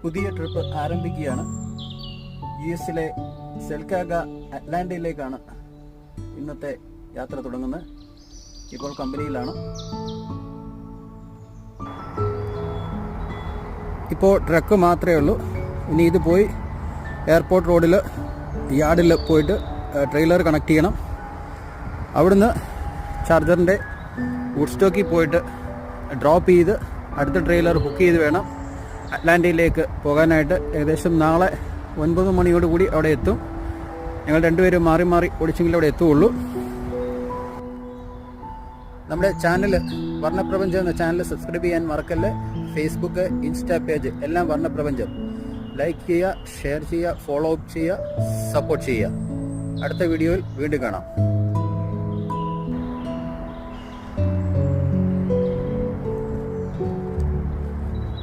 പുതിയ ട്രിപ്പ് ആരംഭിക്കുകയാണ്. US-ലെ സെൽക്കാഗ അറ്റ്ലാന്റയിലേക്കാണ് ഇന്നത്തെ യാത്ര തുടങ്ങുന്നത്. ഇപ്പോൾ കമ്പനിയിലാണ്. ഇപ്പോൾ ട്രക്ക് മാത്രമേ ഉള്ളൂ. ഇനി ഇത് പോയി എയർപോർട്ട് റോഡിൽ യാർഡിൽ പോയിട്ട് ട്രെയിലർ കണക്ട് ചെയ്യണം. അവിടുന്ന് ചാർജറിൻ്റെ വുഡ്സ്റ്റോക്കിൽ പോയിട്ട് ഡ്രോപ്പ് ചെയ്ത് അടുത്ത ട്രെയിലർ ബുക്ക് ചെയ്ത് വേണം അറ്റ്ലാന്റയിലേക്ക് പോകാനായിട്ട്. ഏകദേശം നാളെ 9 മണിയോടുകൂടി അവിടെ എത്തും. ഞങ്ങൾ രണ്ടുപേരും മാറി മാറി ഓടിച്ചെങ്കിലും അവിടെ എത്തുകയുള്ളൂ. നമ്മുടെ ചാനൽ വർണ്ണപ്രപഞ്ചം എന്ന ചാനൽ സബ്സ്ക്രൈബ് ചെയ്യാൻ മറക്കല്ലേ. ഫേസ്ബുക്ക്, ഇൻസ്റ്റാ പേജ് എല്ലാം വർണ്ണപ്രപഞ്ചം. ലൈക്ക് ചെയ്യുക, ഷെയർ ചെയ്യുക, ഫോളോ അപ്പ് ചെയ്യുക, സപ്പോർട്ട് ചെയ്യുക. അടുത്ത വീഡിയോയിൽ വീണ്ടും കാണാം.